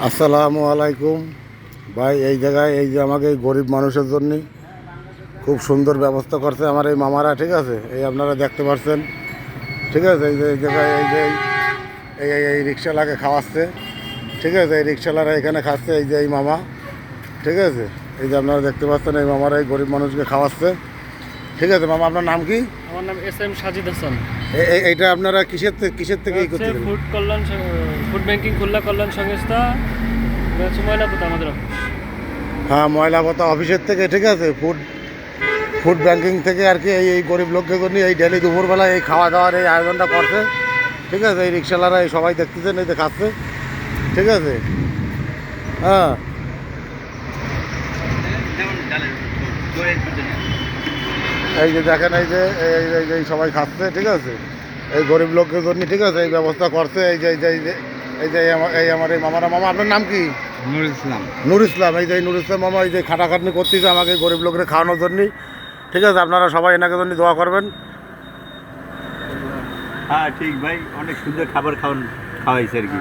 আসসালামু আলাইকুম ভাই। এই জায়গায় এই যে আমাকে এই গরিব মানুষের জন্য খুব সুন্দর ব্যবস্থা করছে আমার এই মামারা, ঠিক আছে। এই আপনারা দেখতে পাচ্ছেন, ঠিক আছে। এই যে এই জায়গায় এই যে এই রিক্সাওয়ালাকে খাওয়াচ্ছে, ঠিক আছে। এই রিক্সাওয়ালারা এখানে খাচ্ছে, এই যে এই মামা, ঠিক আছে। এই যে আপনারা দেখতে পাচ্ছেন এই মামারা এই গরিব মানুষকে খাওয়াচ্ছে, ঠিক আছে। মামা, আপনার নাম কি? আমার নাম এস.এম. সাজিদ হাসান। এইটা আপনারা কিসের থেকে করতে? ফুড ব্যাংকিং খুলনা কল্যাণ সংস্থা, ময়লাপোতা আমাদের অফিস। হ্যাঁ, ময়লাপোতা অফিসের থেকে, ঠিক আছে। ফুড ব্যাংকিং থেকে আর কি এই গরিব লোককে জন্য এই ডেলি দুপুরবেলা এই খাওয়া দাওয়ার এই আয়োজনটা করছে, ঠিক আছে। এই রিক্সাওয়ালারা এই সবাই দেখতেছেন, এই যে খাচ্ছে, ঠিক আছে। হ্যাঁ, এই যে দেখেন, এই যে এই সবাই খাচ্ছে, ঠিক আছে। এই গরিব লোকের জন্য, ঠিক আছে, এই ব্যবস্থা করছে। এই যে আমার এই মামারা। মামা, আপনার নাম কি? নুর ইসলাম। নূর ইসলাম। এই যে নূর ইসলাম মামা এই যে খাটাখাটনি করতেছে আমাকে গরিব লোকের খাওয়ানোর জন্য, ঠিক আছে। আপনারা সবাই এনাকে জন্য দোয়া করবেন। হ্যাঁ ঠিক ভাই, অনেক সুন্দর খাবার খাওয়াইছে আর কি,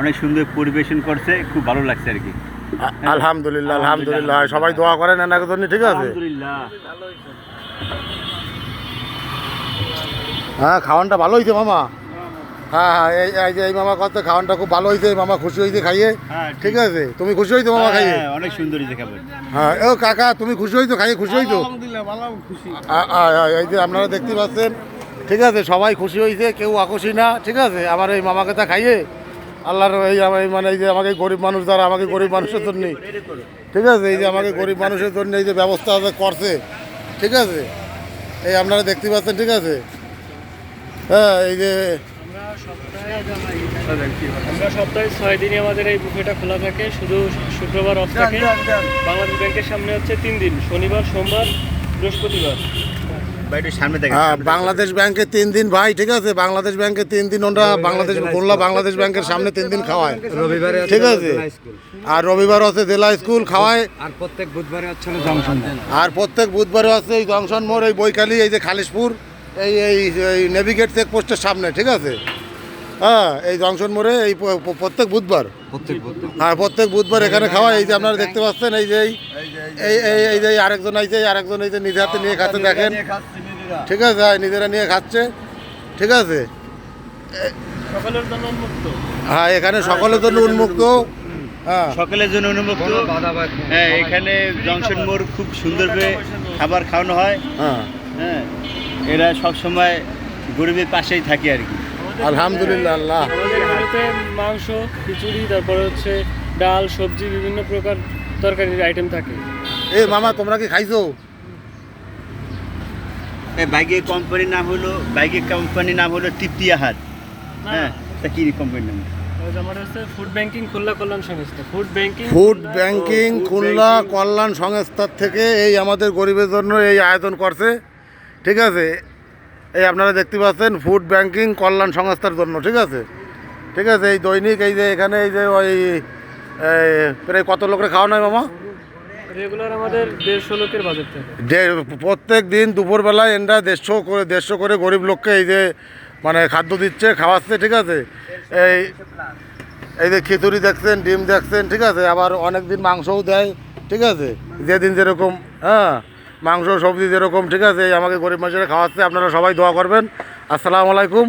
অনেক সুন্দর পরিবেশন করছে, খুব ভালো লাগছে আর কি। আলহামদুলিল্লাহ, আলহামদুলিল্লাহ। সবাই দোয়া করেন এনাকে জন্য, ঠিক আছে। আলহামদুলিল্লাহ। হ্যাঁ, খাওয়ানটা ভালো হয়েছে মামা। হ্যাঁ হ্যাঁ, এই যে এই মামা করতে খাওয়ানটা খুব ভালো হয়েছে, মামা খুশি হয়েছে খাইয়ে, ঠিক আছে। তুমি খুশি হয়েছো মামা খাইয়ে? অনেক সুন্দর হয়েছে খাবার। হ্যাঁ, ও কাকা, তুমি খুশি হয়েছো খাইয়ে? খুশি হয়েছো? এই যে আপনারা দেখতে পাচ্ছেন, ঠিক আছে। সবাই খুশি হয়েছে, কেউ অখুশি না, ঠিক আছে। আমার এই মামাকে তা খাইয়ে আল্লাহর এই মানে এই যে আমাকে গরিব মানুষ যারা আমাকে গরিব মানুষের জন্য, ঠিক আছে, এই যে আমাকে গরিব মানুষের জন্য এই যে ব্যবস্থা করছে, ঠিক আছে। এই আপনারা দেখতে পাচ্ছেন, ঠিক আছে। হ্যাঁ, এই যে আমরা সপ্তাহে 6 দিনই আমাদের এই বুফেটা খোলা থাকে, শুধু শুক্রবার অফ থাকে। বাংলাদেশ ব্যাংকের সামনে হচ্ছে 3 দিন, শনিবার, সোমবার, বৃহস্পতিবার। হ্যাঁ, বাংলাদেশ ব্যাংকে 3 দিন ভাই, ঠিক আছে। বাংলাদেশ ব্যাংকে 3 দিন ওরা বাংলাদেশ ব্যাংকের সামনে 3 দিন খাওয়ায়, রবিবারে ঠিক আছে। আর রবিবার হচ্ছে জেলা স্কুল খাওয়ায়, আর প্রত্যেক বুধবারে হচ্ছে জংশন, আর প্রত্যেক বুধবারে হচ্ছে এই জংশন মোড়, এই বৈকালী, এই যে খালিশপুর, এই নেভিগেট চেকপোস্টের সামনে, ঠিক আছে। হ্যাঁ, এই জংশন মোড়ে এই প্রত্যেক বুধবার, হ্যাঁ প্রত্যেক বুধবার এখানে খাওয়ায়। এই যে আপনারা দেখতে পাচ্ছেন, এই যে এই যে আরেকজন এই যে নিজে হাতে নিয়ে খাচ্ছে, দেখেন, ঠিক আছে। নিজেরা নিয়ে খাচ্ছে, ঠিক আছে। সকলের জন্য উন্মুক্ত। হ্যাঁ, এখানে সকলের জন্য উন্মুক্ত। হ্যাঁ, সকলের জন্য উন্মুক্ত। হ্যাঁ, এখানে জংশন মোড় খুব সুন্দরভাবে খাবার খাওয়ানো হয়। হ্যাঁ, হ্যাঁ, এরা সবসময় গরিবের পাশেই থাকে আর কি। আলহামদুলিল্লাহ। আল্লাহ, আমাদের মেনুতে মাংস, খিচুড়ি, তারপরে হচ্ছে ডাল, সবজি, বিভিন্ন প্রকার তরকারির আইটেম থাকে। এই মামা, তোমরা কি খাইছো? বাইকের কোম্পানির নাম হলো তৃপ্তি আহার। হ্যাঁ, তা কি কোম্পানির নাম? আমার হচ্ছে ফুড ব্যাংকিং খুলনা কল্যাণ সংস্থা। ফুড ব্যাংকিং খুলনা কল্যাণ সংস্থার থেকে এই আমাদের গরিবের জন্য এই আয়োজন করছে, ঠিক আছে। এই আপনারা দেখতে পাচ্ছেন ফুড ব্যাংকিং কল্যাণ সংস্থার জন্য, ঠিক আছে, ঠিক আছে। এই দৈনিক এই যে এখানে এই যে ওই প্রায় কত লোকের খাওয়ানো হয় মামা? রেগুলার আমাদের 150 লোকের বাজেট থাকে। প্রত্যেক দিন দুপুরবেলায় এনরা 150 করে গরিব লোককে এই যে মানে খাদ্য দিচ্ছে, খাওয়াচ্ছে, ঠিক আছে। এই যে খিচুড়ি দেখছেন, ডিম দেখছেন, ঠিক আছে। আবার অনেক দিন মাংসও দেয়, ঠিক আছে। যেদিন যেরকম, হ্যাঁ, মাংস সবজি যেরকম, ঠিক আছে। এই আমাকে গরিব মানুষেরা খাওয়াচ্ছে। আপনারা সবাই দোয়া করবেন। আসসালামু আলাইকুম।